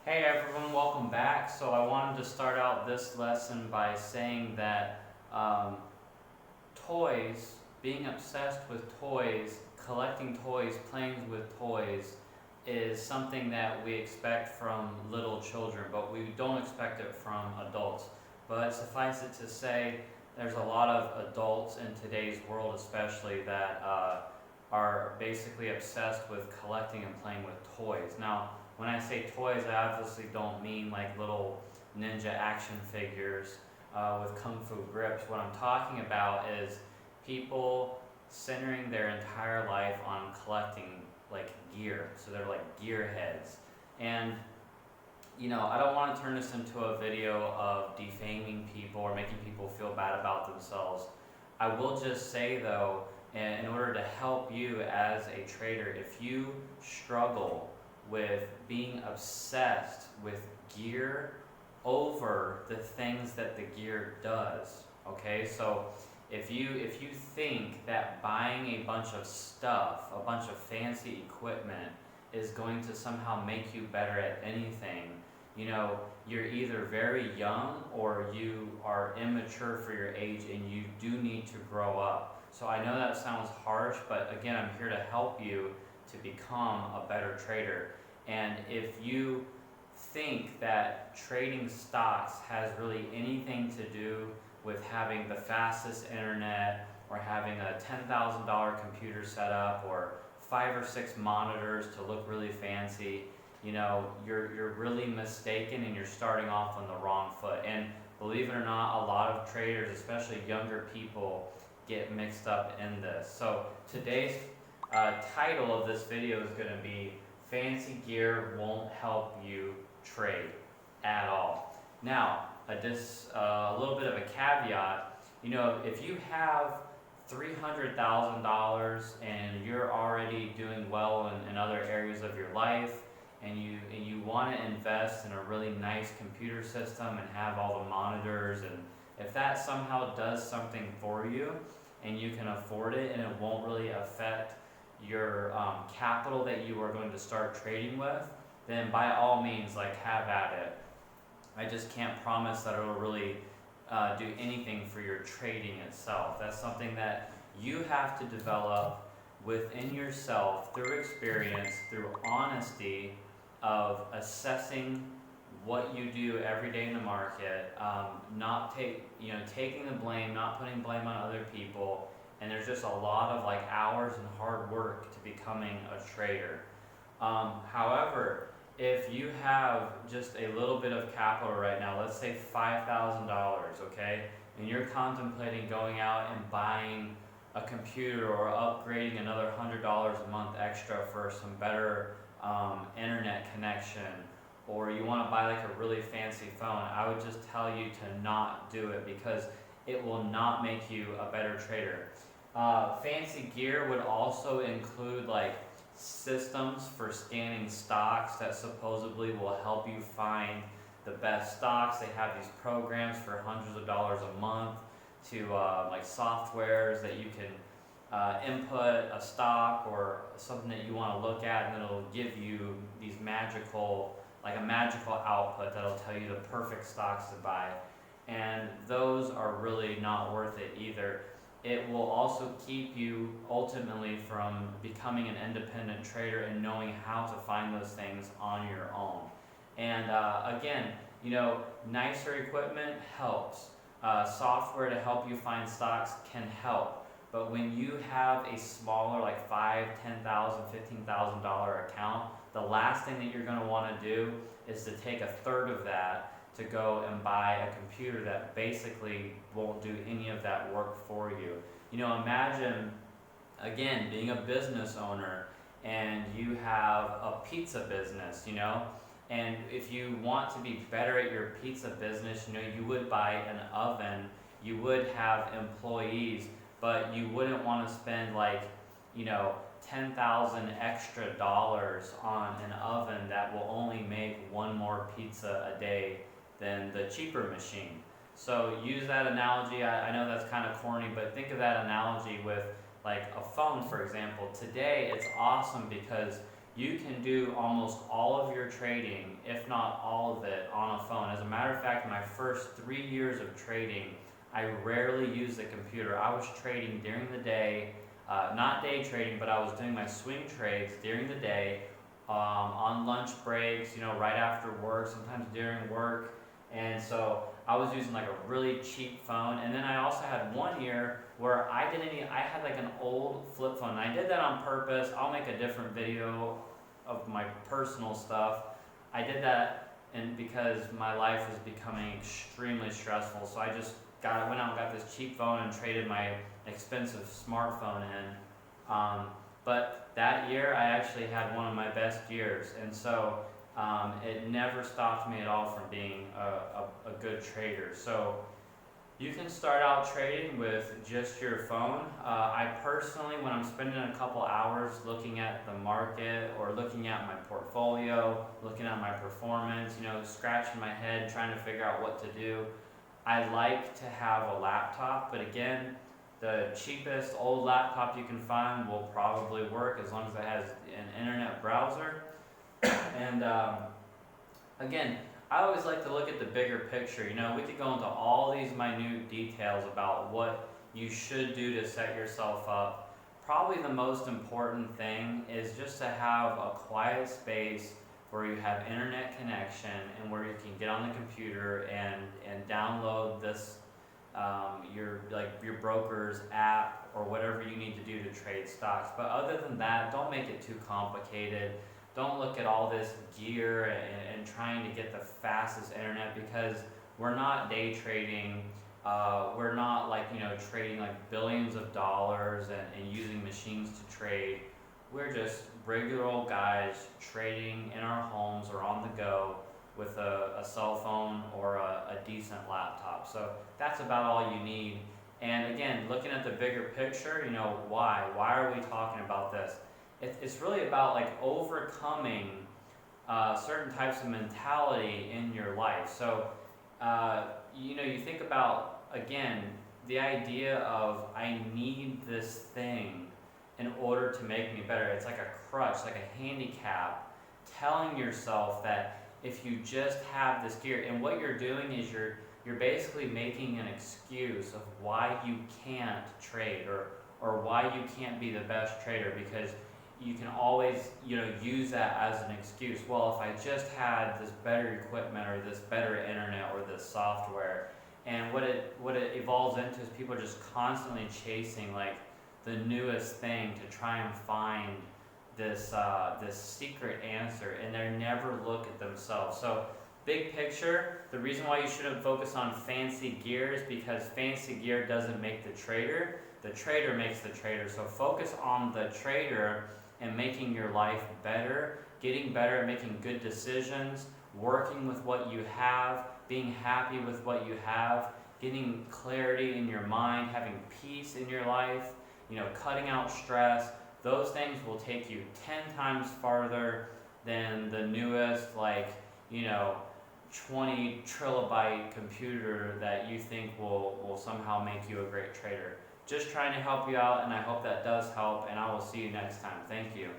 Hey everyone, welcome back. So I wanted to start out this lesson by saying that um, toys, being obsessed with toys, collecting toys, playing with toys, is something that we expect from little children, but we don't expect it from adults. But suffice it to say, there's a lot of adults in today's world, especially, that are basically obsessed with collecting and playing with toys. Now, when I say toys, I obviously don't mean like little ninja action figures with kung fu grips. What I'm talking about is people centering their entire life on collecting like gear. So they're like gearheads. And I don't want to turn this into a video of defaming people or making people feel bad about themselves. I will just say though, in order to help you as a trader, if you struggle with being obsessed with gear over the things that the gear does, okay? So if you think that buying a bunch of stuff, a bunch of fancy equipment is going to somehow make you better at anything, you're either very young or you are immature for your age and you do need to grow up. So I know that sounds harsh, but again, I'm here to help you to become a better trader. And if you think that trading stocks has really anything to do with having the fastest internet or having a $10,000 computer set up or 5 or 6 monitors to look really fancy, you're really mistaken and you're starting off on the wrong foot. And believe it or not, a lot of traders, especially younger people, get mixed up in this. So today's title of this video is going to be Fancy Gear Won't Help You Trade at All. Now, a little bit of a caveat, if you have $300,000 and you're already doing well in other areas of your life, and you want to invest in a really nice computer system and have all the monitors, and if that somehow does something for you and you can afford it and it won't really affect your capital that you are going to start trading with, then by all means, have at it. I just can't promise that it'll really do anything for your trading itself. That's something that you have to develop within yourself through experience, through honesty of assessing what you do every day in the market, taking the blame, not putting blame on other people, and there's just a lot of hours and hard work to becoming a trader. However, if you have just a little bit of capital right now, let's say $5,000, okay, and you're contemplating going out and buying a computer or upgrading another $100 a month extra for some better internet connection, or you want to buy a really fancy phone, I would just tell you to not do it because it will not make you a better trader. Fancy gear would also include systems for scanning stocks that supposedly will help you find the best stocks. They have these programs for hundreds of dollars a month to softwares that you can input a stock or something that you want to look at, and it'll give you these magical output that'll tell you the perfect stocks to buy. And those are really not worth it either. It will also keep you ultimately from becoming an independent trader and knowing how to find those things on your own. And again, nicer equipment helps. Software to help you find stocks can help. But when you have a smaller, $5,000, $10,000, $15,000 account, the last thing that you're going to want to do is to take a third of that to go and buy a computer that basically won't do any of that work for you. Imagine, again, being a business owner and you have a pizza business, and if you want to be better at your pizza business, you would buy an oven, you would have employees, but you wouldn't want to spend 10,000 extra dollars on an oven that will only make one more pizza a day than the cheaper machine. So use that analogy. I know that's kind of corny, but think of that analogy with a phone, for example. Today it's awesome because you can do almost all of your trading, if not all of it, on a phone. As a matter of fact, my first 3 years of trading, I rarely used the computer. I was trading during the day, not day trading, but I was doing my swing trades during the day, on lunch breaks, right after work, sometimes during work. And so I was using like a really cheap phone. And then I also had 1 year where I had like an old flip phone. And I did that on purpose. I'll make a different video of my personal stuff. I did that because my life was becoming extremely stressful. So I just went out and got this cheap phone and traded my expensive smartphone in. But that year I actually had one of my best years. And so it never stopped me at all from being a good trader. So you can start out trading with just your phone. I personally, when I'm spending a couple hours looking at the market or looking at my portfolio, looking at my performance, scratching my head, trying to figure out what to do, I like to have a laptop. But again, the cheapest old laptop you can find will probably work as long as it has an internet browser. And again, I always like to look at the bigger picture. We could go into all these minute details about what you should do to set yourself up. Probably the most important thing is just to have a quiet space where you have internet connection and where you can get on the computer and download this your broker's app or whatever you need to do to trade stocks. But other than that, don't make it too complicated. Don't look at all this gear and trying to get the fastest internet, because we're not day trading. We're not trading like billions of dollars and using machines to trade. We're just regular old guys trading in our homes or on the go with a cell phone or a decent laptop. So that's about all you need. And again, looking at the bigger picture, why? Why are we talking about this? It's really about overcoming certain types of mentality in your life. So, you think about, again, the idea of I need this thing in order to make me better. It's like a crutch, like a handicap, telling yourself that if you just have this gear, and what you're doing is you're basically making an excuse of why you can't trade or why you can't be the best trader, because you can always use that as an excuse. Well, if I just had this better equipment or this better internet or this software. And what it evolves into is people just constantly chasing the newest thing to try and find this secret answer, and they never look at themselves. So big picture, the reason why you shouldn't focus on fancy gear is because fancy gear doesn't make the trader makes the trader. So focus on the trader and making your life better, getting better at making good decisions, working with what you have, being happy with what you have, getting clarity in your mind, having peace in your life, cutting out stress. Those things will take you 10 times farther than the newest 20 terabyte computer that you think will somehow make you a great trader. Just trying to help you out, and I hope that does help, and I will see you next time. Thank you.